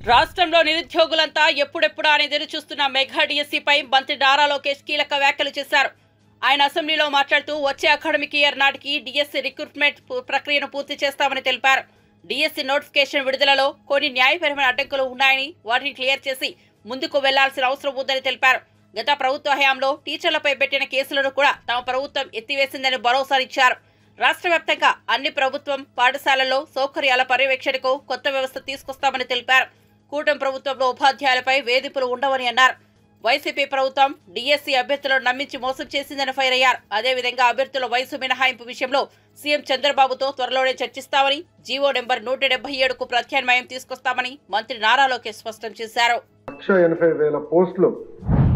రాష్ట్రంలో నిరుద్యోగులంతా ఎప్పుడెప్పుడా అని ఎదురు చూస్తున్న మెగా డిఎస్సీపై మంత్రి నారా లోకేష్ కీలక వ్యాఖ్యలు చేశారు. ఆయన అసెంబ్లీలో మాట్లాడుతూ వచ్చే అకాడమిక్ ఇయర్ నాటికి డిఎస్సీ రిక్రూట్మెంట్ ప్రక్రియను పూర్తి చేస్తామని తెలిపారు. డిఎస్సీ నోటిఫికేషన్ విడుదలలో కొన్ని న్యాయపరమైన అడ్డంకులు ఉన్నాయని వాటిని క్లియర్ చేసి ముందుకు వెళ్లాల్సిన అవసరం ఉందని తెలిపారు. గత ప్రభుత్వ హయాంలో టీచర్లపై పెట్టిన కేసులను కూడా తమ ప్రభుత్వం ఎత్తివేసిందని భరోసానిచ్చారు. రాష్ట్ర వ్యాప్తంగా అన్ని ప్రభుత్వం పాఠశాలల్లో సౌకర్యాల పర్యవేక్షణకు కొత్త వ్యవస్థ తీసుకొస్తామని తెలిపారు. కూటమి ప్రభుత్వంలో ఉపాధ్యాయులపై వేధింపులు ఉండవని అన్నారు. వైసీపీ ప్రభుత్వం డిఎస్సీ అభ్యర్థులను నమ్మించి మోసం చేసిందని ఫైర్ అయ్యారు. అదేవిధంగా అభ్యర్థుల వయసు మినహాయింపు విషయంలో సీఎం చంద్రబాబుతో త్వరలోనే చర్చిస్తామని, జీవో నెంబర్ 177కు ప్రత్యామ్నాయం తీసుకొస్తామని మంత్రి నారా లోకేష్ స్పష్టం చేశారు. 1,80,000 పోస్టులు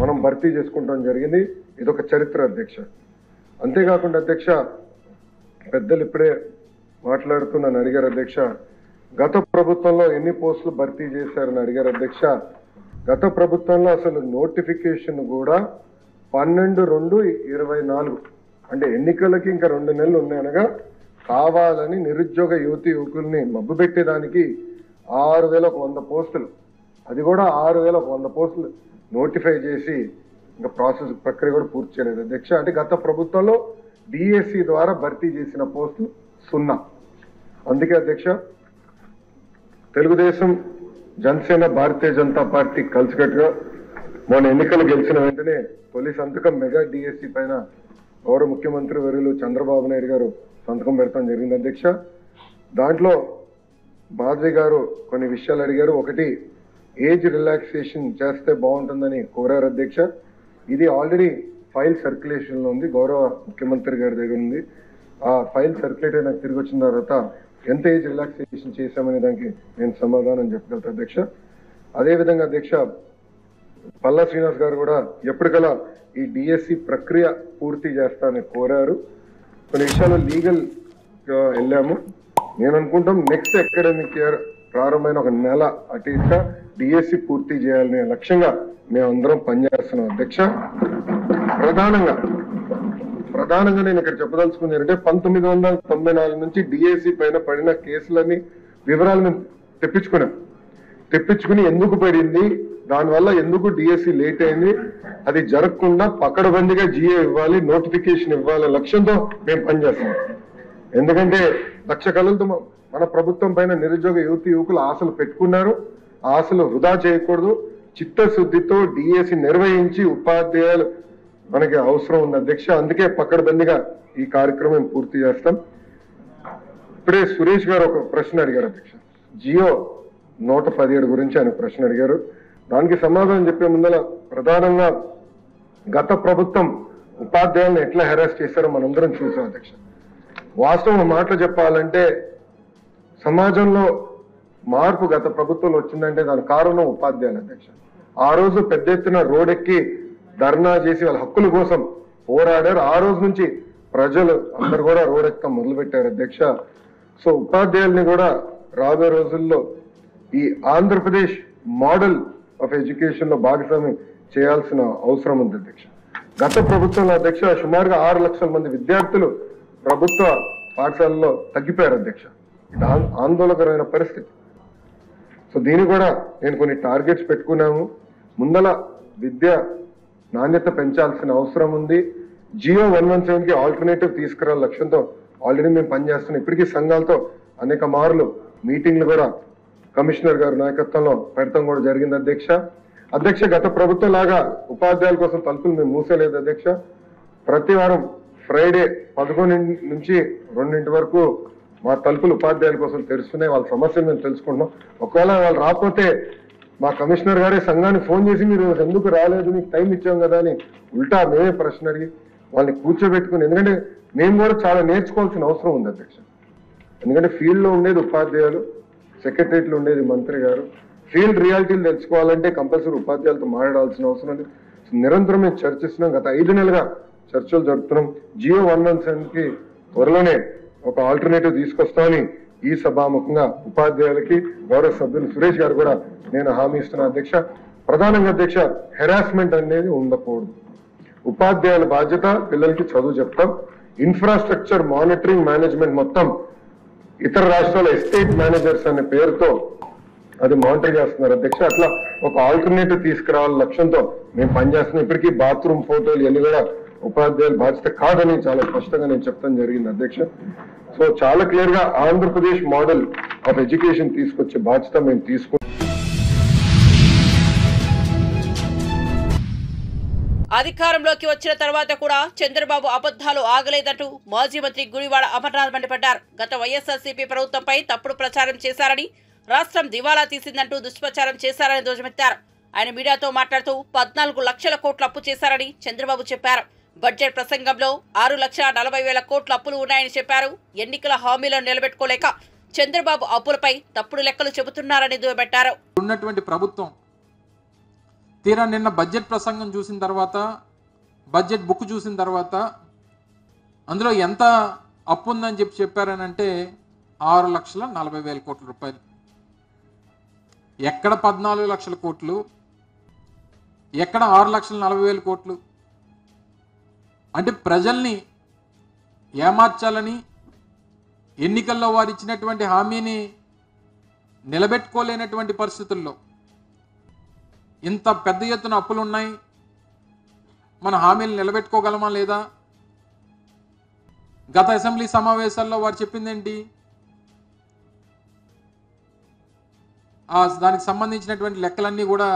మనం భర్తీ చేసుకుంటాం జరిగింది. ఇదొక చరిత్ర అధ్యక్ష. అంతేకాకుండా అధ్యక్ష, పెద్దలు ఇప్పుడే మాట్లాడుతున్నాను అడిగారు అధ్యక్ష, గత ప్రభుత్వంలో ఎన్ని పోస్టులు భర్తీ చేశారని అడిగారు అధ్యక్ష. గత ప్రభుత్వంలో అసలు నోటిఫికేషన్ కూడా 12/2/24 అంటే ఎన్నికలకి ఇంకా 2 నెలలు ఉన్నాయనగా కావాలని నిరుద్యోగ యువకుల్ని మబ్బు పెట్టేదానికి 6,100 పోస్టులు, అది కూడా 6,100 పోస్టులు నోటిఫై చేసి ఇంకా ప్రాసెస్ ప్రక్రియ కూడా పూర్తి చేయలేదు అధ్యక్ష. అంటే గత ప్రభుత్వంలో డిఎస్సి ద్వారా భర్తీ చేసిన పోస్టులు 0. అందుకే అధ్యక్ష, తెలుగుదేశం, జనసేన, భారతీయ జనతా పార్టీ కలిసికట్టుగా మొన్న ఎన్నికలు గెలిచిన వెంటనే తొలి సంతకం మెగా డిఎస్సి పైన గౌరవ ముఖ్యమంత్రి వర్యులు చంద్రబాబు నాయుడు గారు సంతకం పెడతాం జరిగింది అధ్యక్ష. దాంట్లో మాధవి గారు కొన్ని విషయాలు అడిగారు. ఒకటి, ఏజ్ రిలాక్సేషన్ చేస్తే బాగుంటుందని కోరారు అధ్యక్ష. ఇది ఆల్రెడీ ఫైల్ సర్క్యులేషన్లో ఉంది, గౌరవ ముఖ్యమంత్రి గారి దగ్గర ఉంది. ఆ ఫైల్ సర్క్యులేట్ అయినా తిరిగి వచ్చిన తర్వాత ఎంత ఏజ్ రిలాక్సేషన్ చేశామనే దానికి నేను సమాధానం చెప్పగలుగుతా అధ్యక్ష. అదేవిధంగా అధ్యక్ష, పల్లా శ్రీనివాస్ గారు కూడా ఎప్పటికలా ఈ డిఎస్సి ప్రక్రియ పూర్తి చేస్తానని కోరారు. కొన్ని విషయాలు లీగల్ వెళ్ళాము. నేను అనుకుంటాం నెక్స్ట్ అకాడమిక్ ఇయర్ ప్రారంభమైన 1 నెల అటు ఇటుగా డిఎస్సి పూర్తి చేయాలనే లక్ష్యంగా మేమందరం పనిచేస్తున్నాం అధ్యక్ష. ప్రధానంగా నేను ఇక్కడ చెప్పదలుచుకుంది ఏంటంటే 1994 నుంచి డిఎస్సి పైన పడిన కేసులని వివరాలు మేము తెప్పించుకుని ఎందుకు పడింది, దానివల్ల ఎందుకు డిఎస్సి లేట్ అయింది, అది జరగకుండా పకడ్బందీగా జిఏ ఇవ్వాలి, నోటిఫికేషన్ ఇవ్వాలి లక్ష్యంతో మేము పనిచేస్తున్నాం. ఎందుకంటే లక్ష కళలతో మన ప్రభుత్వం పైన నిరుద్యోగ యువకులు ఆశలు పెట్టుకున్నారు. ఆ ఆశలు వృధా చేయకూడదు. చిత్తశుద్ధితో డిఎస్సి నిర్వహించి ఉపాధ్యాయులు మనకి అవసరం ఉంది అధ్యక్ష. అందుకే పకడ్బందీగా ఈ కార్యక్రమం పూర్తి చేస్తాం. ఇప్పుడే సురేష్ గారు ఒక ప్రశ్న అడిగారు అధ్యక్ష, జియో 117 గురించి ఆయన ప్రశ్న అడిగారు. దానికి సమాధానం చెప్పే ముందర ప్రధానంగా గత ప్రభుత్వం ఉపాధ్యాయులను ఎట్లా హెరాస్ చేశారో మనందరం చూసాం అధ్యక్ష. వాస్తవం మాటలు చెప్పాలంటే సమాజంలో మార్పు గత ప్రభుత్వంలో వచ్చిందంటే దాని కారణం ఉపాధ్యాయులు అధ్యక్ష. ఆ రోజు పెద్ద ఎత్తున రోడ్డెక్కి ధర్నా చేసి వాళ్ళ హక్కుల కోసం పోరాడారు. ఆ రోజు నుంచి ప్రజలు అందరు కూడా రోడ్డెక్క మొదలుపెట్టారు అధ్యక్ష. సో ఉపాధ్యాయుల్ని కూడా రాబోయే రోజుల్లో ఈ ఆంధ్రప్రదేశ్ మోడల్ ఆఫ్ ఎడ్యుకేషన్ లో భాగస్వామ్యం చేయాల్సిన అవసరం ఉంది అధ్యక్ష. గత ప్రభుత్వంలో అధ్యక్ష సుమారుగా 6 లక్షల మంది విద్యార్థులు ప్రభుత్వ పాఠశాలలో తగ్గిపోయారు అధ్యక్ష. ఇది ఆందోళనకరమైన పరిస్థితి. సో దీన్ని కూడా నేను కొన్ని టార్గెట్స్ పెట్టుకున్నాము. ముందల విద్య నాణ్యత పెంచాల్సిన అవసరం ఉంది. జియో 117కి ఆల్టర్నేటివ్ తీసుకురాల లక్ష్యంతో ఆల్రెడీ మేము పనిచేస్తున్నాం. ఇప్పటికీ సంఘాలతో అనేక మార్లు మీటింగ్లు కూడా కమిషనర్ గారి నాయకత్వంలో పెడతాం కూడా జరిగింది అధ్యక్ష. గత ప్రభుత్వం లాగా ఉపాధ్యాయుల కోసం తలుపులు మేము మూసేలేదు అధ్యక్ష. ప్రతి వారం ఫ్రైడే 11 నుంచి 2 వరకు మా తలుపులు ఉపాధ్యాయుల కోసం తెరుస్తున్నాయి. వాళ్ళ సమస్యలు మేము తెలుసుకుంటున్నాం. ఒకవేళ వాళ్ళు రాకపోతే మా కమిషనర్ గారే సంఘానికి ఫోన్ చేసి మీరు ఎందుకు రాలేదు, మీకు టైం ఇచ్చాం కదా అని ఉల్టా మేమే ప్రశ్న అడిగి వాళ్ళని కూర్చోబెట్టుకుని, ఎందుకంటే మేము కూడా చాలా నేర్చుకోవాల్సిన అవసరం ఉంది అధ్యక్ష. ఎందుకంటే ఫీల్డ్లో ఉండేది ఉపాధ్యాయులు, సెక్రటరీలో ఉండేది మంత్రి గారు. ఫీల్డ్ రియాలిటీలు తెలుసుకోవాలంటే కంపల్సరీ ఉపాధ్యాయులతో మాట్లాడాల్సిన అవసరం ఉంది. నిరంతరం మేము చర్చిస్తున్నాం. గత 5 నెలలుగా చర్చలు జరుపుతున్నాం. జియో 117కి త్వరలోనే ఒక ఆల్టర్నేటివ్ తీసుకొస్తామని ఈ సభాముఖంగా ఉపాధ్యాయులకి గౌరవ సభ్యులు సురేష్ గారు కూడా నేను హామీ ఇస్తున్నా అధ్యక్ష. ప్రధానంగా అధ్యక్ష, హెరాస్మెంట్ అనేది ఉండకూడదు. ఉపాధ్యాయుల బాధ్యత పిల్లలకి చదువు చెప్తాం. ఇన్ఫ్రాస్ట్రక్చర్ మానిటరింగ్ మేనేజ్మెంట్ మొత్తం ఇతర రాష్ట్రాల ఎస్టేట్ మేనేజర్స్ అనే పేరుతో అది మానిటర్ చేస్తున్నారు అధ్యక్ష. అట్లా ఒక ఆల్టర్నేటివ్ తీసుకురావాల లక్ష్యంతో మేము పనిచేస్తున్నాం. ఇప్పటికీ బాత్రూమ్ ఫోటోలు ఇవన్నీ కూడా ఉపాధ్యాయుల బాధ్యత కాదని చాలా స్పష్టంగా నేను చెప్తాను జరిగింది అధ్యక్ష. సో చాలా క్లియర్ గా ఆంధ్రప్రదేశ్ మోడల్ ఆఫ్ ఎడ్యుకేషన్ తీసుకొచ్చే బాధ్యత మేము తీసుకుంటాం. అధికారంలోకి వచ్చిన తర్వాత కూడా చంద్రబాబు అబద్ధాలు ఆగలేదంటూ మాజీ మంత్రి గుడివాడ అమర్నాథ్ మండిపడ్డారు. గత వైఎస్ఆర్సీపీ ప్రభుత్వంపై తప్పుడు ప్రచారం చేశారని, రాష్ట్రం దివాలా తీసిందంటూ దుష్ప్రచారం చేశారని ధ్వజమెత్తారు. ఆయన మీడియాతో మాట్లాడుతూ 14 లక్షల కోట్ల అప్పు చేశారని చంద్రబాబు చెప్పారు. బడ్జెట్ ప్రసంగంలో 6,40,000 కోట్ల అప్పులు ఉన్నాయని చెప్పారు. ఎన్నికల హామీలను నిలబెట్టుకోలేక చంద్రబాబు అప్పులపై తప్పుడు లెక్కలు చెబుతున్నారని దుయ్యబట్టారు. ఉన్నటువంటి ప్రభుత్వం తీరా నిన్న బడ్జెట్ ప్రసంగం చూసిన తర్వాత, బడ్జెట్ బుక్ చూసిన తర్వాత అందులో ఎంత అప్పు ఉందని చెప్పారనంటే 6,40,000 కోట్ల రూపాయలు. ఎక్కడ 14 లక్షల కోట్లు, ఎక్కడ 6,40,000 కోట్లు? అంటే ప్రజల్ని ఏమార్చాలని, ఎన్నికల్లో వారు ఇచ్చినటువంటి హామీని నిలబెట్టుకోలేనటువంటి పరిస్థితుల్లో ఇంత పెద్ద ఎత్తున అప్పులు ఉన్నాయి, మన హామీలు నిలబెట్టుకోగలమా లేదా? గత అసెంబ్లీ సమావేశాల్లో వారు చెప్పిందేంటి? దానికి సంబంధించినటువంటి లెక్కలన్నీ కూడా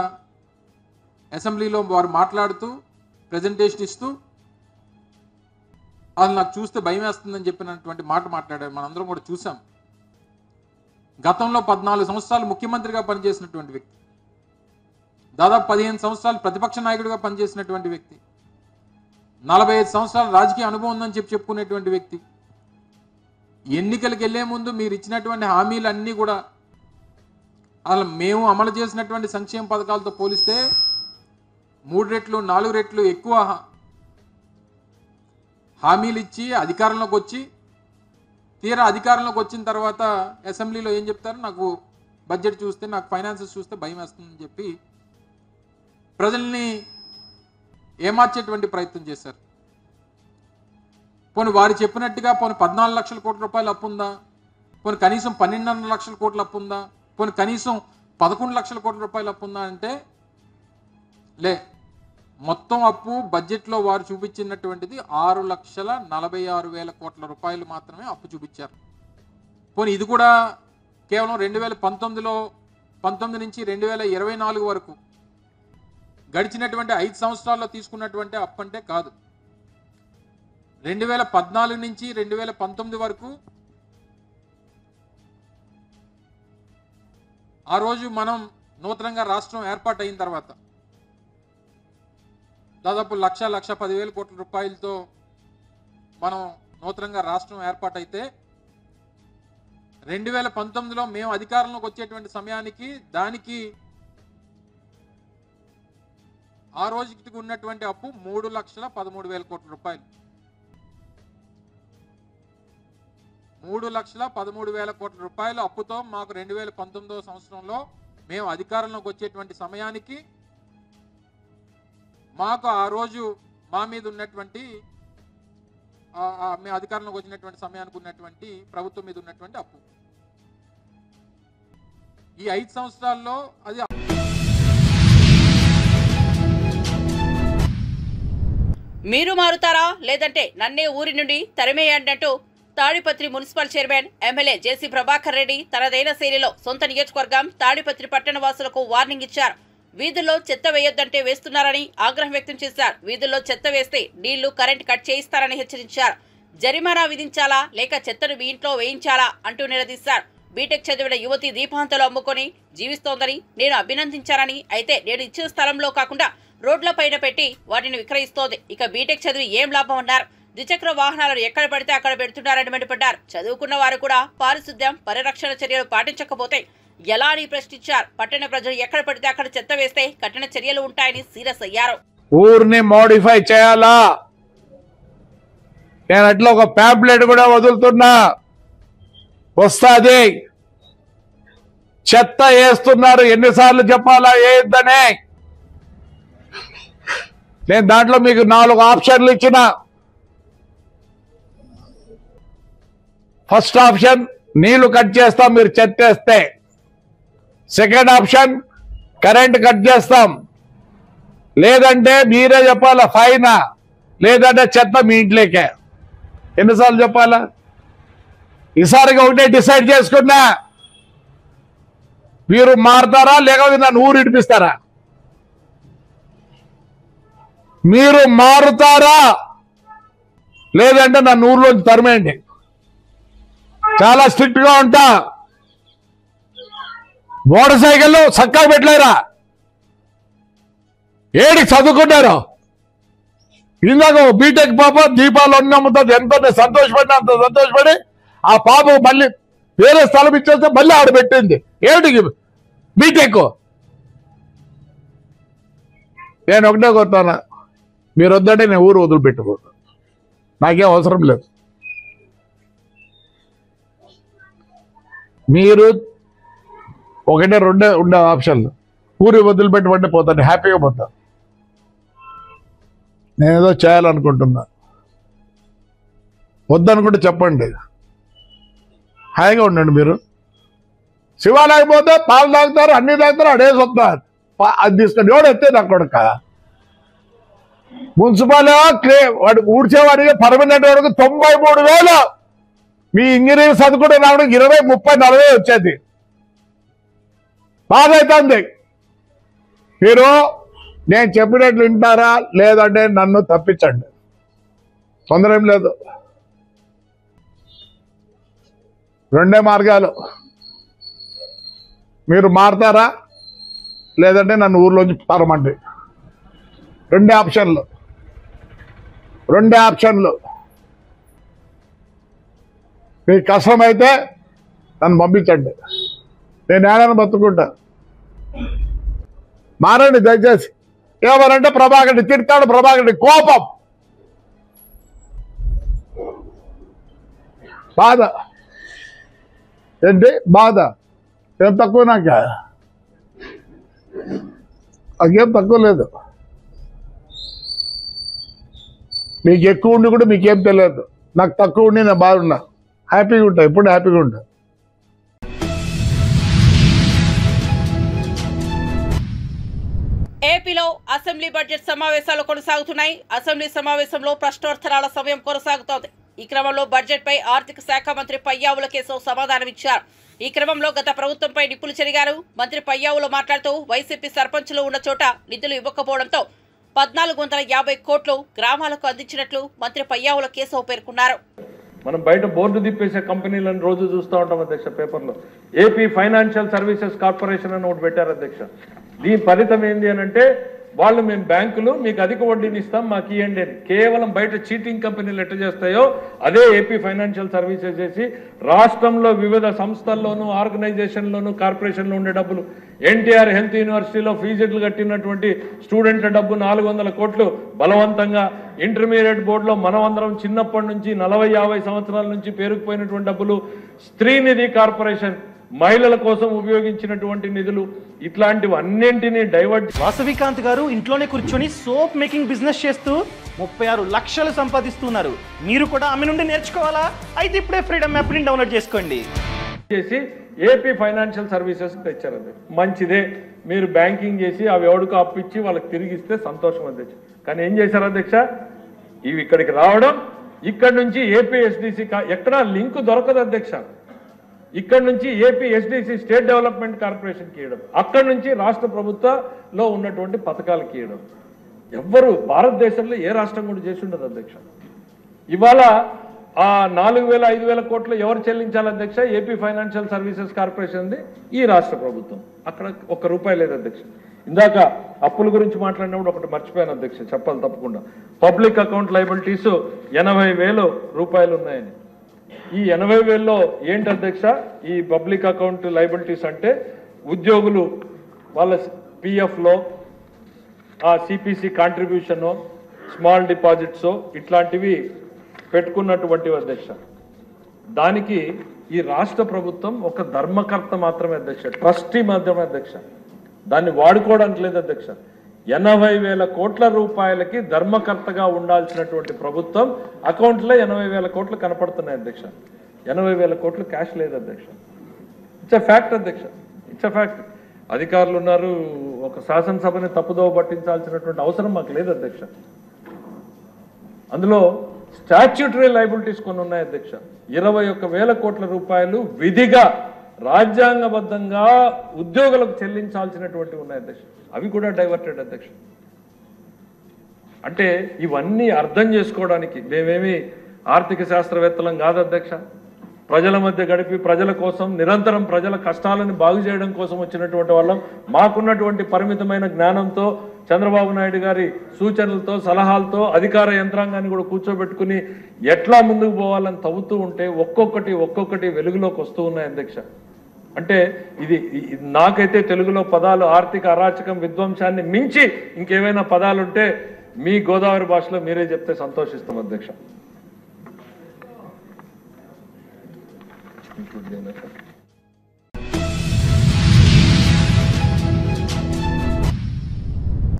అసెంబ్లీలో వారు మాట్లాడుతూ ప్రెజెంటేషన్ ఇస్తూ అది నాకు చూస్తే భయం వేస్తుందని చెప్పినటువంటి మాట మాట్లాడారు. మనందరం కూడా చూసాం. గతంలో 14 సంవత్సరాలు ముఖ్యమంత్రిగా పనిచేసినటువంటి వ్యక్తి, దాదాపు 15 సంవత్సరాలు ప్రతిపక్ష నాయకుడిగా పనిచేసినటువంటి వ్యక్తి, 45 సంవత్సరాల రాజకీయ అనుభవం ఉందని చెప్పుకునేటువంటి వ్యక్తి, ఎన్నికలకు వెళ్లే ముందు మీరు ఇచ్చినటువంటి హామీలన్నీ కూడా అసలు మేము అమలు చేసినటువంటి సంక్షేమ పథకాలతో పోలిస్తే 3 రెట్లు 4 రెట్లు ఎక్కువ హామీలు ఇచ్చి అధికారంలోకి వచ్చి, తీరా అధికారంలోకి వచ్చిన తర్వాత అసెంబ్లీలో ఏం చెప్తారు? నాకు బడ్జెట్ చూస్తే, నాకు ఫైనాన్సెస్ చూస్తే భయం వేస్తుందని చెప్పి ప్రజల్ని ఏమార్చేటువంటి ప్రయత్నం చేశారు. పోనీ వారు చెప్పినట్టుగా పోనీ 14 లక్షల కోట్ల రూపాయలు అప్పు ఉందా? పోనీ కనీసం 12.5 లక్షల కోట్ల అప్పు ఉందా? పోనీ కనీసం 11 లక్షల కోట్ల రూపాయలు అప్పు ఉందా అంటే లే. మొత్తం అప్పు బడ్జెట్లో వారు చూపించినటువంటిది 6,46,000 కోట్ల రూపాయలు మాత్రమే అప్పు చూపించారు. పోనీ ఇది కూడా కేవలం 2019 నుంచి 2024 వరకు గడిచినటువంటి 5 సంవత్సరాల్లో తీసుకున్నటువంటి అప్పు అంటే కాదు. 2014 నుంచి 2019 వరకు ఆ రోజు మనం నూతనంగా రాష్ట్రం ఏర్పాటు అయిన తర్వాత దాదాపు 1,10,000 కోట్ల రూపాయలతో మనం నూతనంగా రాష్ట్రం ఏర్పాటైతే 2019లో మేము అధికారంలోకి వచ్చేటువంటి సమయానికి దానికి ఆ రోజుకి ఉన్నటువంటి అప్పు 3,13,000 కోట్ల రూపాయలు. 3,13,000 కోట్ల రూపాయల అప్పుతో మాకు 2019వ సంవత్సరంలో మేము అధికారంలోకి వచ్చేటువంటి సమయానికి మాకు ఆ రోజు మా మీద ఉన్నటువంటి మేము అధికారంలోకి వచ్చినటువంటి సమయానికి ఉన్నటువంటి ప్రభుత్వం మీద ఉన్నటువంటి అప్పు ఈ 5 సంవత్సరాల్లో అది. మీరు మారుతారా లేదంటే నన్నే ఊరి నుండి తరిమేయండి అంటూ తాడిపత్రి మున్సిపల్ చైర్మన్ ఎమ్మెల్యే జేసీ ప్రభాకర్ రెడ్డి తనదైన శైలిలో సొంత నియోజకవర్గం తాడిపత్రి పట్టణ వాసులకు వార్నింగ్ ఇచ్చారు. వీధుల్లో చెత్త వేయొద్దంటే వేస్తున్నారని ఆగ్రహం వ్యక్తం చేశారు. వీధుల్లో చెత్త వేస్తే నీళ్లు కరెంట్ కట్ చేయిస్తారని హెచ్చరించారు. జరిమానా విధించాలా లేక చెత్తను మీ ఇంట్లో వేయించాలా అంటూ నిలదీశారు. బీటెక్ చదివిన యువతి దీపాంతలు అమ్ముకొని జీవిస్తోందని నేను అభినందించానని, అయితే నేను ఇచ్చిన స్థలంలో కాకుండా రోడ్ల పైన పెట్టి వాటిని విక్రయిస్తోంది. ఇక బీటెక్ చదివి ఏం లాభం అన్నారు. ద్విచక్ర వాహనాలను ఎక్కడ పడితే అక్కడ పెడుతున్నారని మండిపడ్డారు. చదువుకున్న వారు కూడా పారిశుద్ధ్యం పరిరక్షణ చర్యలు పాటించకపోతే ఎలా అని ప్రశ్నించారు. పట్టణ ప్రజలు ఎక్కడ పడితే అక్కడ చెత్త వేస్తే కఠిన చర్యలు ఉంటాయని సీరియస్ అయ్యారు. ఊరిని మోడిఫై చేయాలా? నేను అట్లా ఒక ప్యాంప్లెట్ కూడా వదులుతున్నా, వస్తాది. చెత్త వేస్తున్నారు, ఎన్నిసార్లు చెప్పాలా వేయొద్దనే. నేను దాంట్లో మీకు 4 ఆప్షన్లు ఇచ్చిన. ఫస్ట్ ఆప్షన్, నీళ్లు కట్ చేస్తాం మీరు చెత్త వేస్తే. సెకండ్ ఆప్షన్ కరెంట్ కట్ చేస్తాం, లేదంటే మీరే చెప్పాలా ఫైనా, లేదంటే చెత్త మీ ఇంట్లోకే. ఎన్నిసార్లు చెప్పాలా? ఈసారిగా ఒకటే డిసైడ్ చేసుకున్నా, మీరు మారుతారా లేకపోతే నన్ను ఊరు ఇడిపిస్తారా? మీరు మారుతారా లేదంటే నన్ను ఊర్లోంచి తరిమేయండి. చాలా స్ట్రిక్ట్ గా ఉంటా. మోటార్ సైకిల్ చక్కగా పెట్టలేరా? ఏడికి చదువుకున్నారు? ఇందాక బీటెక్ పాప దీపాలు అన్నీ అమ్ముతుంది, ఎంతో సంతోషపడినా అంత సంతోషపడి ఆ పాప మళ్ళీ వేరే స్థలం ఇచ్చేస్తే మళ్ళీ ఆడ పెట్టింది. ఏమిటికి బీటెక్? నేను ఒకటే కొడతాను, మీరు వద్దంటే నేను ఊరు వదిలిపెట్టుకోను, నాకేం అవసరం లేదు. మీరు ఒకటే రెండే ఉండే ఆప్షన్లు. ఊరి వదిలిపెట్టమంటే పోతాను, హ్యాపీగా పోతాను. నేనేదో చేయాలనుకుంటున్నా, వద్దనుకుంటే చెప్పండి, హాయిగా ఉండండి. మీరు శివాలయం పోతే పాలు తాగుతారు, అన్ని తాగుతారు, అడేసి వస్తారు. అది తీసుకొని ఎవడు ఎత్తే నా కొడుక. మున్సిపల్ వాడు ఊడ్చేవాడికి పర్మనెంట్ వరకు 93,000. మీ ఇంజనీరింగ్ చదువుకుంటే రావడానికి 20, 30, 40 వచ్చేది. బాధ అవుతుంది. మీరు నేను చెప్పినట్లు వింటారా లేదంటే నన్ను తప్పించండి, తొందర ఏం లేదు. రెండే మార్గాలు, మీరు మారుతారా లేదంటే నన్ను ఊర్లోంచి తరమండి. రెండే ఆప్షన్లు. మీకు కష్టమైతే నన్ను పంపించండి, నేను ఏడాది బతుకుంటా. మారండి దయచేసి. ఏమనంటే ప్రభాకర్ తిడతాడు, ప్రభాకర్ కోపం, బాధ. ఏంటి బాధ? ఏం తక్కువ నాకేం తక్కువ లేదు. మీకు ఎక్కువ ఉండి కూడా మీకేం తెలియదు, నాకు తక్కువ ఉండి నేను బాగున్నా, హ్యాపీగా ఉంటా, ఎప్పుడు హ్యాపీగా ఉంటా. ఏపీలో అసెంబ్లీ బడ్జెట్ సమావేశాలు కొనసాగుతున్నాయి. అసెంబ్లీ సమావేశంలో ప్రశ్నోత్తరాల సమయం కొనసాగుతోంది. ఈ క్రమంలో బడ్జెట్ పై ఆర్థిక శాఖ మంత్రి పయ్యావుల కేశవ్ సమాధానమిచ్చారు. ఈ క్రమంలో గత ప్రభుత్వంపై నిప్పులు చెరిగారు. మంత్రి పయ్యావులు మాట్లాడుతూ వైసీపీ సర్పంచులు ఉన్న చోట నిధులు ఇవ్వకపోవడంతో 1450 కోట్లు గ్రామాలకు అందించినట్లు మంత్రి పయ్యావుల కేశవ్ పేర్కొన్నారు. మనం బయట బోర్డు తిప్పేసే కంపెనీలను రోజు చూస్తూ ఉంటాం అధ్యక్ష. పేపర్లో ఏపీ ఫైనాన్షియల్ సర్వీసెస్ కార్పొరేషన్ అని ఒకటి పెట్టారు అధ్యక్ష. దీని ఫలితం ఏంది అని అంటే, వాళ్ళు మేము బ్యాంకులు మీకు అధిక వడ్డీని ఇస్తాం, మాకు ఇవ్వండి అని. కేవలం బయట చీటింగ్ కంపెనీలు ఎట్లా చేస్తాయో అదే ఏపీ ఫైనాన్షియల్ సర్వీసెస్ చేసి రాష్ట్రంలో వివిధ సంస్థల్లోనూ ఆర్గనైజేషన్లోనూ కార్పొరేషన్లో ఉండే డబ్బులు, ఎన్టీఆర్ హెల్త్ యూనివర్సిటీలో ఫీజులు కట్టినటువంటి స్టూడెంట్ల డబ్బు 400 కోట్లు బలవంతంగా, ఇంటర్మీడియట్ బోర్డులో మనమందరం చిన్నప్పటి నుంచి 40-50 సంవత్సరాల నుంచి పేరుకుపోయినటువంటి డబ్బులు, స్త్రీనిధి కార్పొరేషన్ మహిళల కోసం ఉపయోగించినటువంటి నిధులు, ఇట్లాంటివి అన్నింటినీ డైవర్ట్. వాసవికాంత్ గారు ఇంట్లోనే కూర్చొని సోప్ మేకింగ్ బిజినెస్ చేస్తూ 36 లక్షలు సంపాదిస్తున్నారు. మీరు కూడా ఆమె నుండి నేర్చుకోవాలా? అయితే ఇప్పుడే ఫ్రీడమ్ యాప్ని డౌన్లోడ్ చేసుకోండి. చేసి ఏపీ ఫైనాన్షియల్ సర్వీసెస్ తెచ్చారు. మంచిదే, మీరు బ్యాంకింగ్ చేసి అవి ఎవడికి అప్పిచ్చి వాళ్ళకి తిరిగిస్తే సంతోషం అధ్యక్ష. కానీ ఏం చేశారు అధ్యక్ష, ఇవి ఇక్కడికి రావడం, ఇక్కడ నుంచి ఏపీ ఎస్డిసి ఎక్కడా లింక్ దొరకదు అధ్యక్ష. ఇక్కడ నుంచి ఏపీ ఎస్డిసి స్టేట్ డెవలప్మెంట్ కార్పొరేషన్కి ఇవ్వడం, అక్కడి నుంచి రాష్ట్ర ప్రభుత్వంలో ఉన్నటువంటి పథకాలకి ఇవ్వడం. ఎవ్వరు భారతదేశంలో ఏ రాష్ట్రం కూడా చేసి ఉండదు అధ్యక్ష. ఇవాళ ఆ 4,000-5,000 కోట్లు ఎవరు చెల్లించాలి అధ్యక్ష? ఏపీ ఫైనాన్షియల్ సర్వీసెస్ కార్పొరేషన్ది ఈ రాష్ట్ర ప్రభుత్వం. అక్కడ ₹1 లేదు అధ్యక్ష. ఇందాక అప్పుల గురించి మాట్లాడినప్పుడు ఒకటి మర్చిపోయాను అధ్యక్ష, చెప్పాలి తప్పకుండా. పబ్లిక్ అకౌంట్ లయబిలిటీస్ 80,000 ఉన్నాయని. ఈ 80,000లో ఏంటి అధ్యక్ష ఈ పబ్లిక్ అకౌంట్ లయబిలిటీస్ అంటే? ఉద్యోగులు వాళ్ళ పిఎఫ్లో ఆ సిపిసి కాంట్రిబ్యూషన్, స్మాల్ డిపాజిట్స్ ఇట్లాంటివి పెట్టుకున్నటువంటి అధ్యక్ష. దానికి ఈ రాష్ట్ర ప్రభుత్వం ఒక ధర్మకర్త మాత్రమే అధ్యక్ష, ట్రస్టీ మాత్రమే అధ్యక్ష. దాన్ని వాడుకోవడానికి లేదు అధ్యక్ష. 80,000 కోట్ల రూపాయలకి ధర్మకర్తగా ఉండాల్సినటువంటి ప్రభుత్వం అకౌంట్లో 80,000 కోట్లు కనపడుతున్నాయి అధ్యక్ష. 80,000 కోట్లు క్యాష్ లేదు అధ్యక్ష. ఇట్స్ ఎ ఫ్యాక్ట్ అధ్యక్ష, ఇట్స్ ఎ ఫ్యాక్ట్. అధికారులు ఉన్నారు, ఒక శాసనసభని తప్పుదోవ పట్టించాల్సినటువంటి అవసరం మాకు లేదు అధ్యక్ష. అందులో స్టాట్యూటరీ లైబిలిటీస్ కొన్ని ఉన్నాయి అధ్యక్ష. 21,000 కోట్ల రూపాయలు విధిగా రాజ్యాంగబద్ధంగా ఉద్యోగులకు చెల్లించాల్సినటువంటివి ఉన్నాయి అధ్యక్ష. అవి కూడా డైవర్టెడ్ అధ్యక్ష. అంటే ఇవన్నీ అర్థం చేసుకోవడానికి మేమేమి ఆర్థిక శాస్త్రవేత్తలం కాదు అధ్యక్ష. ప్రజల మధ్య గడిపి ప్రజల కోసం నిరంతరం ప్రజల కష్టాలను బాగు చేయడం కోసం వచ్చినటువంటి వాళ్ళం. మాకున్నటువంటి పరిమితమైన జ్ఞానంతో చంద్రబాబు నాయుడు గారి సూచనలతో సలహాలతో అధికార యంత్రాంగాన్ని కూడా కూర్చోబెట్టుకుని ఎట్లా ముందుకు పోవాలని తవ్వుతూ ఉంటే ఒక్కొక్కటి వెలుగులోకి వస్తూ ఉన్నాయి అధ్యక్ష. అంటే ఇది నాకైతే తెలుగులో పదాలు ఆర్థిక అరాచకం విధ్వంసాన్ని మించి ఇంకేమైనా పదాలుంటే మీ గోదావరి భాషలో మీరే చెప్తే సంతోషిస్తాం అధ్యక్ష.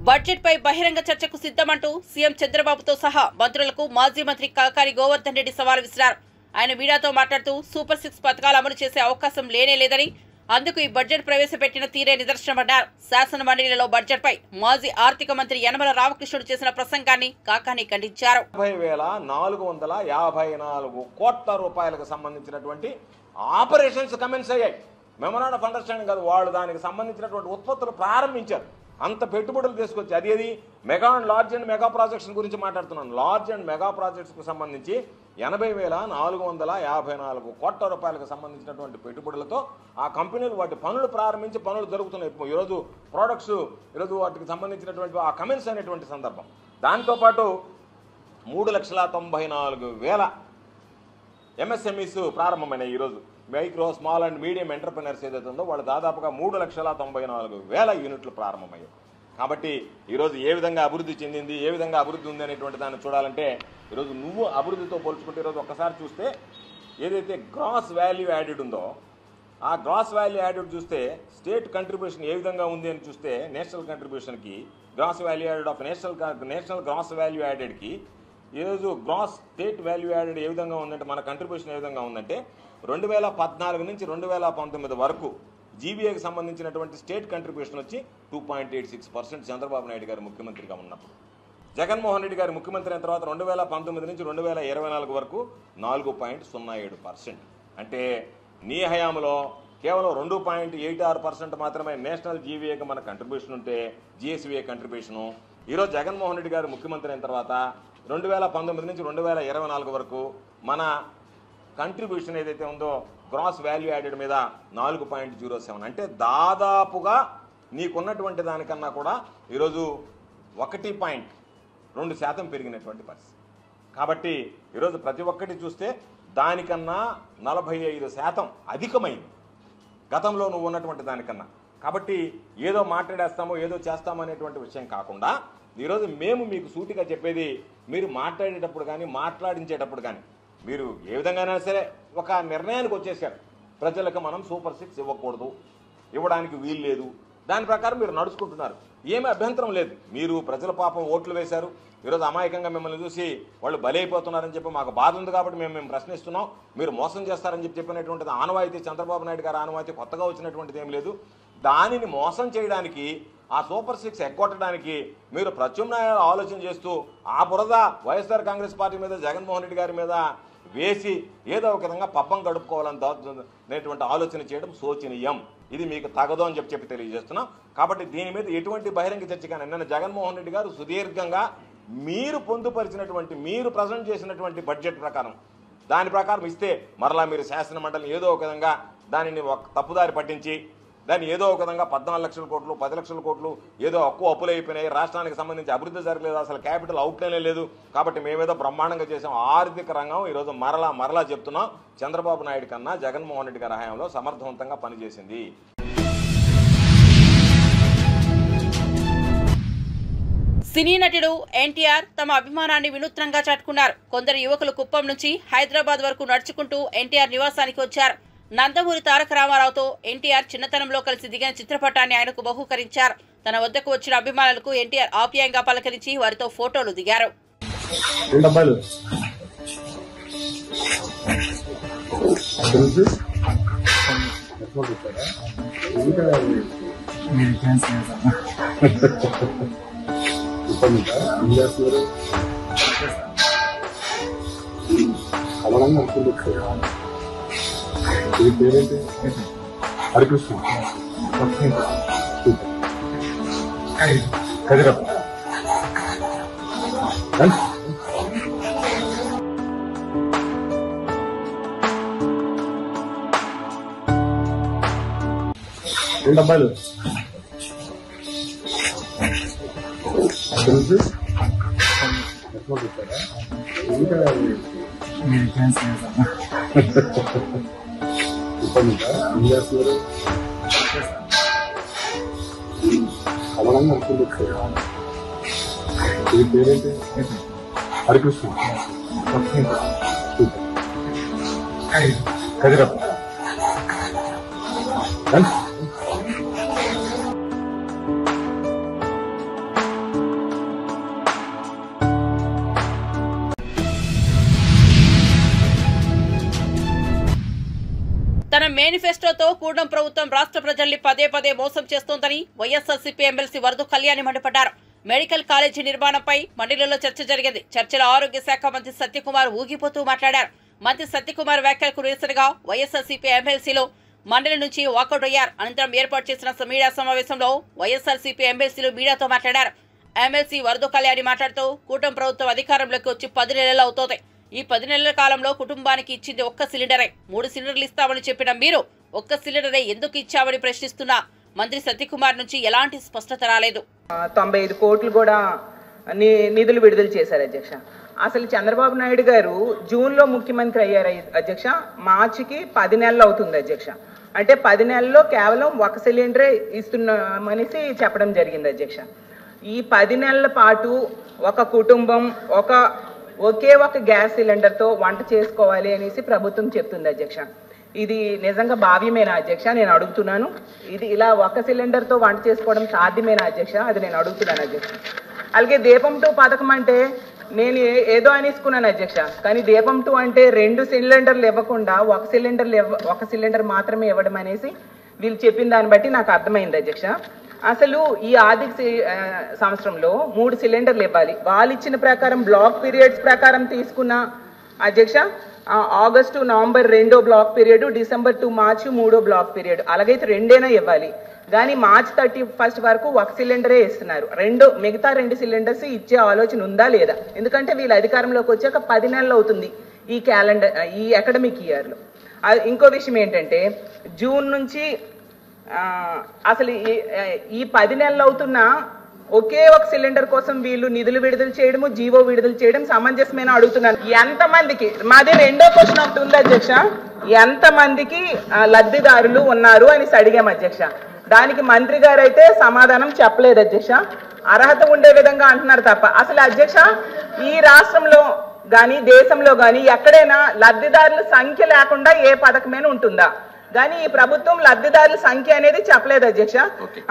బడ్జెట్ పై బహిరంగ చర్చకు సిద్ధమంటూ సీఎం చంద్రబాబుతో సహా మంత్రులకు మాజీ మంత్రి కాకాని గోవర్ధన్ రెడ్డి సవాల్ విసిరారు. ఆయన మీడియాతో మాట్లాడుతూ సూపర్ 6 పథకాలు అమలు చేసే అవకాశం లేదని, అందుకు ఈ బడ్జెట్ ప్రవేశపెట్టిన తీరే నిదర్శనమన్నారు. శాసన మండలిలో బడ్జెట్ పై మాజీ ఆర్థిక మంత్రి యనమల రామకృష్ణుడు చేసిన ప్రసంగాన్ని కాకాని ఖండించారు. 40,454 కోట్ల రూపాయలకు సంబంధించినటువంటి ఆపరేషన్స్ కమెన్స్ అయ్యాయి. మెమరాండం ఆఫ్ అండర్స్టాండింగ్ కాదు, వాళ్ళు దానికి సంబంధించినటువంటి ఉత్పత్తులు ప్రారంభించారు. అంత పెట్టుబడులు తీసుకొచ్చి అది mega and large and mega projects గురించి మాట్లాడుతున్నాను. లార్జ్ అండ్ మెగా ప్రాజెక్ట్స్కు సంబంధించి 80,454 కోట్ల రూపాయలకు సంబంధించినటువంటి పెట్టుబడులతో ఆ కంపెనీలు వాటి పనులు ప్రారంభించి పనులు జరుగుతున్నాయి. ఈరోజు ప్రోడక్ట్స్ ఈరోజు వాటికి సంబంధించినటువంటి ఆ కమెన్స్ అనేటువంటి సందర్భం. దాంతోపాటు 3,94,000 ఎంఎస్ఎంఈస్ ప్రారంభమైనాయి. ఈరోజు micro small and medium entrepreneurs ఏదైతే ఉందో వాళ్ళు దాదాపుగా 3,94,000 యూనిట్లు ప్రారంభమయ్యాయి. కాబట్టి ఈరోజు ఏ విధంగా అభివృద్ధి చెందింది, ఏ విధంగా అభివృద్ధి ఉంది అనేటువంటి దాన్ని చూడాలంటే ఈరోజు నువ్వు అభివృద్ధితో పోల్చుకుంటే ఈరోజు ఒక్కసారి చూస్తే ఏదైతే గ్రాస్ వాల్యూ యాడెడ్ ఉందో ఆ గ్రాస్ వాల్యూ యాడెడ్ చూస్తే స్టేట్ కంట్రిబ్యూషన్ ఏ విధంగా ఉంది అని చూస్తే నేషనల్ కంట్రిబ్యూషన్కి gross value added of national gross value యాడెడ్కి ఈరోజు గ్రాస్ స్టేట్ వాల్యూ యాడెడ్ ఏ విధంగా ఉందంటే మన కంట్రిబ్యూషన్ ఏ విధంగా ఉందంటే 2014 నుంచి 2019 వరకు జీబీఏకి సంబంధించినటువంటి స్టేట్ కంట్రిబ్యూషన్ వచ్చి 2.86% చంద్రబాబు నాయుడు గారు ముఖ్యమంత్రిగా ఉన్నప్పుడు. జగన్మోహన్ రెడ్డి గారు ముఖ్యమంత్రి అయిన తర్వాత 2019 నుంచి 2024 వరకు 4.07%. అంటే నీ హయాంలో కేవలం 2.86% మాత్రమే నేషనల్ జీవీఏకి మన కంట్రిబ్యూషన్ ఉంటే జిఎస్వీఏ కంట్రిబ్యూషను. ఈరోజు జగన్మోహన్ రెడ్డి గారు ముఖ్యమంత్రి అయిన తర్వాత 2019 నుంచి 2024 వరకు మన కంట్రిబ్యూషన్ ఏదైతే ఉందో గ్రాస్ వాల్యూ యాడెడ్ మీద 4.07. అంటే దాదాపుగా నీకున్నటువంటి దానికన్నా కూడా ఈరోజు 1.2% పెరిగినటువంటి పరిస్థితి. కాబట్టి ఈరోజు ప్రతి ఒక్కటి చూస్తే దానికన్నా 45% అధికమైంది గతంలో నువ్వు ఉన్నటువంటి దానికన్నా. కాబట్టి ఏదో మాట్లాడేస్తామో ఏదో చేస్తామో అనేటువంటి విషయం కాకుండా ఈరోజు మేము మీకు సూటిగా చెప్పేది, మీరు మాట్లాడేటప్పుడు కానీ మాట్లాడించేటప్పుడు కానీ మీరు ఏ విధంగానైనా సరే ఒక నిర్ణయానికి వచ్చేసారు. ప్రజలకు మనం సూపర్ 6 ఇవ్వకూడదు, ఇవ్వడానికి వీలు లేదు, దాని ప్రకారం మీరు నడుచుకుంటున్నారు. ఏమీ అభ్యంతరం లేదు. మీరు ప్రజల పాపం ఓట్లు వేశారు. ఈరోజు అమాయకంగా మిమ్మల్ని చూసి వాళ్ళు బలైపోతున్నారని చెప్పి మాకు బాధ ఉంది కాబట్టి మేము ప్రశ్నిస్తున్నాం. మీరు మోసం చేస్తారని చెప్పినటువంటిది ఆనవాయితీ, చంద్రబాబు నాయుడు గారు ఆనవాయితీ, కొత్తగా వచ్చినటువంటిది ఏం లేదు. దానిని మోసం చేయడానికి ఆ సూపర్ 6 ఎగ్గొట్టడానికి మీరు ప్రత్యామ్నాయాలు ఆలోచన చేస్తూ ఆ బురద వైఎస్ఆర్ కాంగ్రెస్ పార్టీ మీద జగన్మోహన్ రెడ్డి గారి మీద వేసి ఏదో ఒక విధంగా పబ్బం గడుపుకోవాలనేటువంటి ఆలోచన చేయడం శోచనీయం. ఇది మీకు తగదు అని చెప్పి తెలియజేస్తున్నాం. కాబట్టి దీని మీద ఎటువంటి బహిరంగ చర్చ కానీ నిన్న జగన్మోహన్ రెడ్డి గారు సుదీర్ఘంగా మీరు పొందుపరిచినటువంటి మీరు ప్రజెంట్ చేసినటువంటి బడ్జెట్ ప్రకారం దాని ప్రకారం ఇస్తే మరలా మీరు శాసన మండలిని ఏదో ఒక విధంగా దానిని తప్పుదారి పట్టించి దాన్ని ఏదో ఒక విధంగా 14 లక్షల కోట్లు 10 లక్షల కోట్లు ఏదో ఎక్కువ అప్పులు అయిపోయినాయి, రాష్ట్రానికి సంబంధించి అభివృద్ధి జరగలేదు, అసలు క్యాపిటల్ అవుట్లైనే లేదు. కాబట్టి మేమేదో బ్రహ్మాండంగా చేసాం. ఆర్థిక రంగం ఈరోజు మరలా చెప్తున్నాం, చంద్రబాబు నాయుడు కన్నా జగన్మోహన్ రెడ్డి గారి హయాంలో సమర్థవంతంగా పనిచేసింది. సినీ నటుడు ఎన్టీఆర్ తమ అభిమానాన్ని వినూత్నంగా చాటుకున్నారు. కొందరు యువకులు కుప్పం నుంచి హైదరాబాద్ వరకు నడుచుకుంటూ ఎన్టీఆర్ నివాసానికి వచ్చారు. నందమూరి తారక రామారావుతో ఎన్టీఆర్ చిన్నతనంలో కలిసి దిగిన చిత్రపటాన్ని ఆయనకు బహూకరించారు. తన వద్దకు వచ్చిన అభిమానులకు ఎన్టీఆర్ ఆప్యాయంగా పలకరించి వారితో ఫోటోలు దిగారు. హరికృష్ణ కదిరప్ప రెండు అబ్బాయిలు హరికృష్ణ కదిరప్ప తన మేనిఫెస్టోతో కూటం ప్రభుత్వం రాష్ట్ర ప్రజల్ని పదే పదే మోసం చేస్తోందని వైఎస్ఆర్సీపీ ఎమ్మెల్సీ వరదు కళ్యాణి మండిపడ్డారు. మెడికల్ కాలేజీ నిర్మాణంపై మండలిలో చర్చ జరిగింది. చర్చలో ఆరోగ్య శాఖ మంత్రి సత్యకుమార్ ఊగిపోతూ మాట్లాడారు. మంత్రి సత్యకుమార్ వ్యాఖ్యలకు నిరసనగా వైఎస్ఆర్సీపీ ఎమ్మెల్సీలు మండలి నుంచి వాకౌట్ అయ్యారు. అనంతరం ఏర్పాటు చేసిన మీడియా సమావేశంలో వైఎస్ఆర్సీపీ ఎమ్మెల్సీలు మీడియాతో మాట్లాడారు. ఎమ్మెల్సీ వరదు కళ్యాణి మాట్లాడుతూ కూటం ప్రభుత్వం అధికారంలోకి వచ్చి 10 నెలలు అవుతోంది. ఈ 10 నెలల కాలంలో కుటుంబానికి ఇచ్చింది ఒక్క సిలిండరే. 3 సిలిండర్లు ఇస్తామని చెప్పిన మీరు ఒక్క సిలిండరే ఎందుకు ఇచ్చామని ప్రశ్నిస్తున్నా మంత్రి సత్యకుమార్ నుంచి ఎలాంటి స్పష్టత రాలేదు. 95 కోట్లు కూడా నిధులు విడుదల చేశారు అధ్యక్ష. అసలు చంద్రబాబు నాయుడు గారు జూన్లో ముఖ్యమంత్రి అయ్యారు అధ్యక్ష. మార్చికి 10 నెలలు అవుతుంది అధ్యక్ష. అంటే 10 నెలల్లో కేవలం ఒక సిలిండరే ఇస్తున్నామనేసి చెప్పడం జరిగింది అధ్యక్ష. ఈ 10 నెలల పాటు ఒక కుటుంబం ఒకే ఒక గ్యాస్ సిలిండర్తో వంట చేసుకోవాలి అనేసి ప్రభుత్వం చెప్తుంది అధ్యక్ష. ఇది నిజంగా భావ్యమేనా అధ్యక్ష? నేను అడుగుతున్నాను. ఇది ఇలా ఒక సిలిండర్తో వంట చేసుకోవడం సాధ్యమేనా అధ్యక్ష? అది నేను అడుగుతున్నాను అధ్యక్ష. అలాగే దీపం 2 పథకం అంటే నేను ఏదో అనేసుకున్నాను అధ్యక్ష. కానీ దీపం 2 అంటే 2 సిలిండర్లు ఇవ్వకుండా ఒక సిలిండర్ మాత్రమే ఇవ్వడం అనేసి వీళ్ళు చెప్పిన దాన్ని బట్టి నాకు అర్థమైంది అధ్యక్ష. అసలు ఈ ఆర్థిక సంవత్సరంలో 3 సిలిండర్లు ఇవ్వాలి. వాళ్ళు ఇచ్చిన ప్రకారం బ్లాక్ పీరియడ్స్ ప్రకారం తీసుకున్న అధ్యక్ష ఆగస్టు నవంబర్ 2వ block period, December to March 3వ బ్లాక్ పీరియడ్. అలాగైతే 2 ఇవ్వాలి. కానీ మార్చ్ 31 వరకు ఒక సిలిండరే ఇస్తున్నారు. మిగతా 2 సిలిండర్స్ ఇచ్చే ఆలోచన ఉందా లేదా? ఎందుకంటే వీళ్ళు అధికారంలోకి వచ్చాక 10 నెలలు అవుతుంది ఈ అకాడమిక్ ఇయర్లో. ఇంకో విషయం ఏంటంటే జూన్ నుంచి అసలు ఈ 10 నెలలు అవుతున్నా ఒకే ఒక సిలిండర్ కోసం వీళ్ళు నిధులు విడుదల చేయడము, జీవో విడుదల చేయడం సమంజసమేనా అడుగుతున్నాను. ఎంతమందికి, మాది 2వ క్వశ్చన్ ఒకటి ఉంది అధ్యక్ష, ఎంతమందికి లబ్ధిదారులు ఉన్నారు అని అడిగాం అధ్యక్ష. దానికి మంత్రి గారు అయితే సమాధానం చెప్పలేదు అధ్యక్ష. అర్హత ఉండే విధంగా అంటున్నారు తప్ప. అసలు అధ్యక్ష ఈ రాష్ట్రంలో కానీ దేశంలో కానీ ఎక్కడైనా లబ్ధిదారుల సంఖ్య లేకుండా ఏ పథకమైనా ఉంటుందా? కానీ ఈ ప్రభుత్వం లబ్ధిదారుల సంఖ్య అనేది చెప్పలేదు అధ్యక్ష.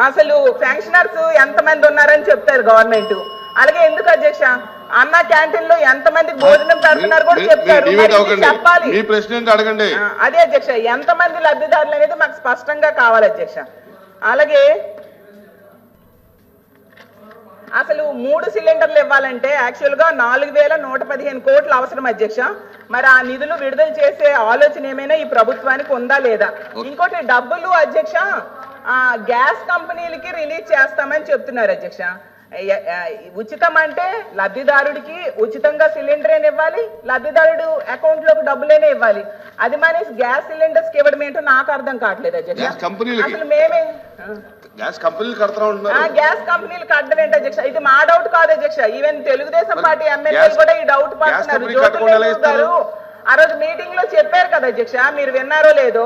అసలు పెన్షనర్స్ ఎంతమంది ఉన్నారని చెప్తారు గవర్నమెంట్. అలాగే ఎందుకు అధ్యక్ష అన్న క్యాంటీన్ లో ఎంతమందికి భోజనం పెడుతున్నారు కూడా చెప్తారు, చెప్పాలి. అదే అధ్యక్ష ఎంతమంది లబ్ధిదారులు అనేది మాకు స్పష్టంగా కావాలి అధ్యక్ష. అలాగే అసలు 3 సిలిండర్లు ఇవ్వాలంటే యాక్చువల్ గా 4115 కోట్లు అవసరం అధ్యక్ష. మరి ఆ నిధులు విడుదల చేసే ఆలోచన ఏమైనా ఈ ప్రభుత్వానికి ఉందా లేదా? ఇంకోటి డబ్బులు అధ్యక్ష గ్యాస్ కంపెనీలకి రిలీజ్ చేస్తామని చెప్తున్నారు అధ్యక్ష. ఉచితం అంటే లబ్ధిదారుడికి ఉచితంగా సిలిండర్ ఇవ్వాలి, లబ్ధిదారుడు అకౌంట్ లోకి డబ్బులేనే ఇవ్వాలి. అది మానేసి గ్యాస్ సిలిండర్స్ కి ఇవ్వడం ఏంటో నాకు అర్థం కావట్లేదు అధ్యక్ష. అసలు మేమే గ్యాస్ కంపెనీలు కట్టడం ఏంటి అధ్యక్ష? ఇది మా డౌట్ కాదు అధ్యక్ష. ఈవెన్ తెలుగుదేశం పార్టీ ఎమ్మెల్యేలు కూడా ఈ డౌట్ పడుతున్నారు. జ్యోతిర్మయి గారు ఆ రోజు మీటింగ్ లో చెప్పారు కదా అధ్యక్ష, మీరు విన్నారో లేదో,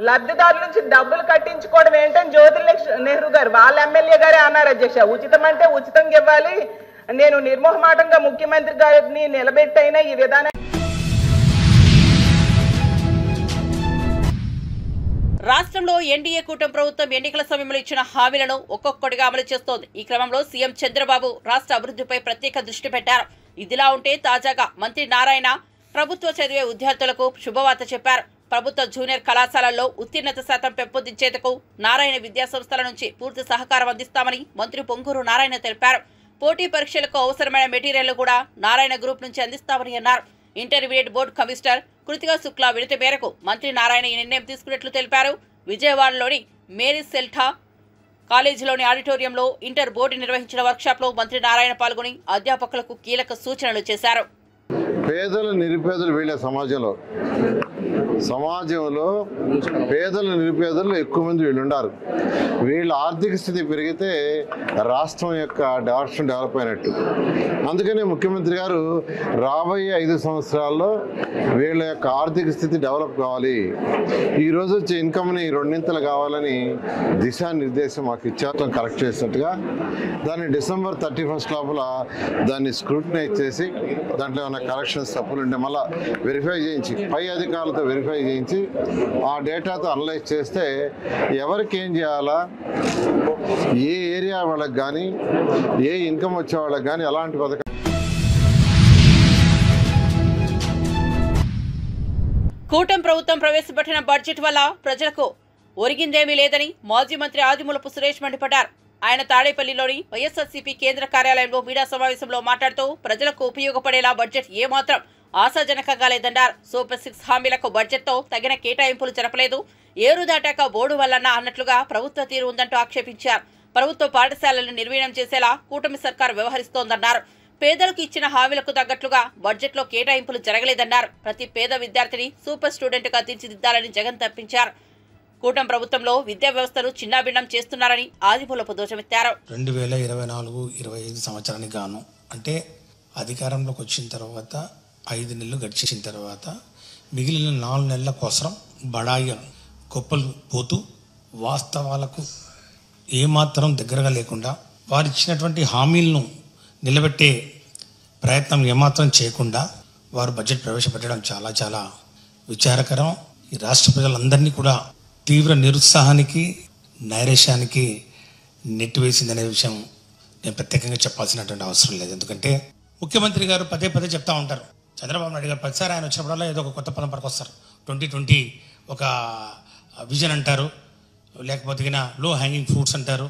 లబ్ధిదారుల నుంచి డబ్బులు కట్టించుకోవడం ఏంటని జ్యోతిర్మయి నెహ్రూ గారు వాళ్ళ ఎమ్మెల్యే గారే అన్నారు అధ్యక్ష. ఉచితం అంటే ఉచితంగా ఇవ్వాలి. నేను నిర్మోహమాటంగా ముఖ్యమంత్రి గారిని నిలబెట్టైనా ఈ విధానం. రాష్ట్రంలో ఎన్డీఏ కూటమి ప్రభుత్వం ఎన్నికల సమయంలో ఇచ్చిన హామీలను ఒక్కొక్కటిగా అమలు చేస్తోంది. ఈ క్రమంలో సీఎం చంద్రబాబు రాష్ట్ర అభివృద్ధిపై ప్రత్యేక దృష్టి పెట్టారు. ఇదిలా ఉంటే తాజాగా మంత్రి నారాయణ ప్రభుత్వ చదివే విద్యార్థులకు శుభవార్త చెప్పారు. ప్రభుత్వ జూనియర్ కళాశాలల్లో ఉత్తీర్ణత శాతం పెంపొందించేందుకు నారాయణ విద్యా సంస్థల నుంచి పూర్తి సహకారం అందిస్తామని మంత్రి పొంగూరు నారాయణ తెలిపారు. పోటీ పరీక్షలకు అవసరమైన మెటీరియల్ కూడా నారాయణ గ్రూప్ నుంచి అందిస్తామని అన్నారు. Intermediate board commissioner Krithika Shukla వినతి మేరకు మంత్రి నారాయణ ఈ నిర్ణయం తీసుకున్నట్లు తెలిపారు. విజయవాడలోని మేరీ సెల్ఠా కాలేజీలోని ఆడిటోరియంలో ఇంటర్ బోర్డు నిర్వహించిన వర్క్షాప్లో మంత్రి నారాయణ పాల్గొని అధ్యాపకులకు కీలక సూచనలు చేశారు. పేదలు నిరుపేదలు వీళ్ళ సమాజంలో పేదలు నిరుపేదలు ఎక్కువ మంది వీళ్ళు ఉన్నారు. వీళ్ళ ఆర్థిక స్థితి పెరిగితే రాష్ట్రం యొక్క రాష్ట్రం డెవలప్ అయినట్టు. అందుకనే ముఖ్యమంత్రి గారు రాబోయే 5 సంవత్సరాల్లో వీళ్ళ యొక్క ఆర్థిక స్థితి డెవలప్ కావాలి, ఈరోజు వచ్చే ఇన్కమ్ని 2 కావాలని దిశానిర్దేశం మాకు ఇచ్చారు. కరెక్ట్ చేసినట్టుగా దాన్ని December 31 లోపల దాన్ని స్క్రూటినైజ్ చేసి దాంట్లో ఏమైనా కరెక్షన్స్ తప్పులు ఉంటే మళ్ళీ వెరిఫై చేయించి పై అధికారులతో వెరిఫై చేయించి ఆ డేటాతో అనలైజ్ చేస్తే ఎవరికి ఏం చేయాలా, ఏ ఏరియా వాళ్ళకి కానీ ఏ ఇన్కమ్ వచ్చే వాళ్ళకి కానీ ఎలాంటి పథకం. కూటమి ప్రభుత్వం ప్రవేశపెట్టిన బడ్జెట్ వల్ల ప్రజలకు ఒరిగిందేమీ లేదని మాజీ మంత్రి ఆదిమూలపు సురేష్ మండిపడ్డారు. ఆయన తాడేపల్లిలోని వైఎస్ఆర్సీపీ కేంద్ర కార్యాలయంలో మీడియా సమావేశంలో మాట్లాడుతూ ప్రజలకు ఉపయోగపడేలా బడ్జెట్ ఏమాత్రం ఆశాజనకంగా లేదన్నారు. సూపర్ 6 హామీలకు బడ్జెట్తో తగిన కేటాయింపులు జరపలేదు, ఏరు దాటాక బోర్డు వల్లన్న అన్నట్లుగా ప్రభుత్వ తీరు ఉందంటూ ఆక్షేపించారు. ప్రభుత్వ పాఠశాలలను నిర్వీర్యం చేసేలా కూటమి సర్కారు వ్యవహరిస్తోందన్నారు. పేదలకు ఇచ్చిన హామీలకు తగ్గట్లుగా బడ్జెట్లో కేటాయింపులు జరగలేదన్నారు. ప్రతి పేద విద్యార్థిని సూపర్ స్టూడెంట్గా తీర్చిదిద్దాలని జగన్ తప్పించారు. కూటమి ప్రభుత్వంలో విద్యా వ్యవస్థను చిన్నాభిన్నం చేస్తున్నారని ఆదిమూలపు ధ్వజమెత్తారు. 2024-25 సంవత్సరానికి గాను అంటే అధికారంలోకి వచ్చిన తర్వాత 5 నెలలు గడిచిన తర్వాత మిగిలిన 4 నెలల కోసం బడాయి గొప్పలు పోతూ వాస్తవాలకు ఏమాత్రం దగ్గరగా లేకుండా వారు ఇచ్చినటువంటి హామీలను నిలబెట్టే ప్రయత్నం ఏమాత్రం చేయకుండా వారు బడ్జెట్ ప్రవేశపెట్టడం చాలా చాలా విచారకరం. ఈ రాష్ట్ర ప్రజలందరినీ కూడా తీవ్ర నిరుత్సాహానికి నైరాశ్యానికి నెట్టివేసిందనే విషయం నేను ప్రత్యేకంగా చెప్పాల్సినటువంటి అవసరం లేదు. ఎందుకంటే ముఖ్యమంత్రి గారు పదే పదే చెప్తా ఉంటారు. చంద్రబాబు నాయుడు గారు ప్రతిసారి ఆయన వచ్చినప్పుడల్లా ఏదో ఒక కొత్త పదం పట్టుకొస్తారు. 2020 ఒక విజన్ అంటారు, లేకపోతే లో హ్యాంగింగ్ ఫ్రూట్స్ అంటారు,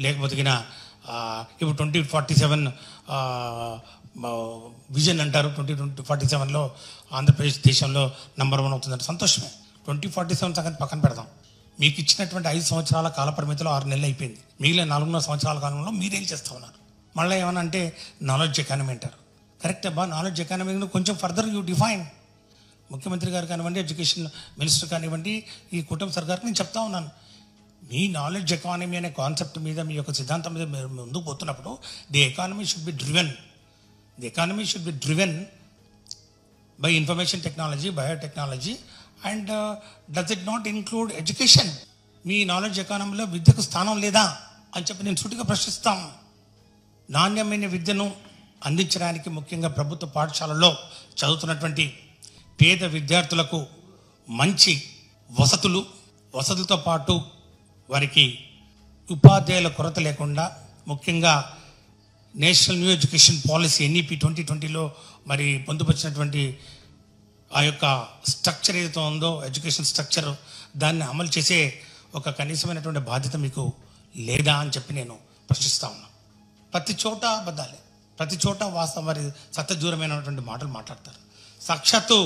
లేకపోతే ఇప్పుడు 2047 విజన్ అంటారు. 2047లో ఆంధ్రప్రదేశ్ దేశంలో నంబర్ 1 అవుతుందంటే సంతోషమే. 2047 సంగతి పక్కన పెడదాం. మీకు ఇచ్చినటువంటి 5 సంవత్సరాల కాల పరిమితిలో 6 నెలలు అయిపోయింది. మిగిలిన 4.5 సంవత్సరాల కాలంలో మీరేం చేస్తూ ఉన్నారు? మళ్ళీ ఏమన్నా అంటే నాలెడ్జ్ ఎకానమీ అంటారు. కరెక్ట్ అబ్బా, నాలెడ్జ్ ఎకానమీ కొంచెం ఫర్దర్ యూ డిఫైన్. ముఖ్యమంత్రి గారు కానివ్వండి, ఎడ్యుకేషన్ మినిస్టర్ కానివ్వండి, ఈ కూటమి సర్కార్కి నేను చెప్తా ఉన్నాను, మీ నాలెడ్జ్ ఎకానమీ అనే కాన్సెప్ట్ మీద మీ యొక్క సిద్ధాంతం మీద మీరు ముందుకు పోతున్నప్పుడు the economy should be driven by information technology, biotechnology and does it not include education? మీ నాలెడ్జ్ ఎకానమీలో విద్యకు స్థానం లేదా అని చెప్పి నేను సూటిగా ప్రశ్నిస్తాం. నాణ్యమైన విద్యను అందించడానికి ముఖ్యంగా ప్రభుత్వ పాఠశాలల్లో చదువుతున్నటువంటి పేద విద్యార్థులకు మంచి వసతులతో పాటు వారికి ఉపాధ్యాయుల కొరత లేకుండా, ముఖ్యంగా national new education policy NEP 2020లో మరి పొందుపరిచినటువంటి ఆ యొక్క స్ట్రక్చర్ ఏదైతే ఉందో, ఎడ్యుకేషన్ స్ట్రక్చర్, దాన్ని అమలు చేసే ఒక కనీసమైనటువంటి బాధ్యత మీకు లేదా అని చెప్పి నేను ప్రశ్నిస్తా ఉన్నాను. ప్రతి చోట అబద్ధాలే, ప్రతి చోట వాస్తవం, మరి సత్యదూరమైనటువంటి మాటలు మాట్లాడతారు. సాక్షాత్తు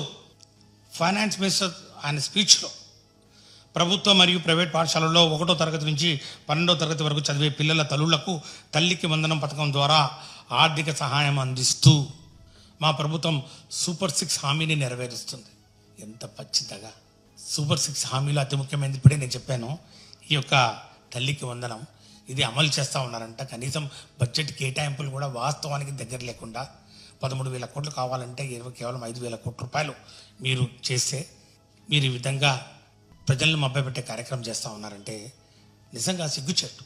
ఫైనాన్స్ మినిస్టర్ ఆయన స్పీచ్లో ప్రభుత్వ మరియు ప్రైవేట్ పాఠశాలల్లో 1వ తరగతి నుంచి 12వ తరగతి వరకు చదివే పిల్లల తల్లులకు తల్లికి వందనం పథకం ద్వారా ఆర్థిక సహాయం అందిస్తూ మా ప్రభుత్వం సూపర్ 6 హామీని నెరవేరుస్తుంది. ఎంత పచ్చిదగా! సూపర్ 6 హామీలో అతి ముఖ్యమైనది ఇప్పుడే నేను చెప్పాను, ఈ యొక్క తల్లికి వందనం. ఇది అమలు చేస్తూ ఉన్నారంట. కనీసం బడ్జెట్ కేటాయింపులు కూడా వాస్తవానికి దగ్గర లేకుండా 13,000 కోట్లు కావాలంటే కేవలం 5,000 కోట్ల రూపాయలు మీరు చేస్తే, మీరు ఈ విధంగా ప్రజలను మభ్యపెట్టే కార్యక్రమం చేస్తూ ఉన్నారంటే నిజంగా సిగ్గుచేటు.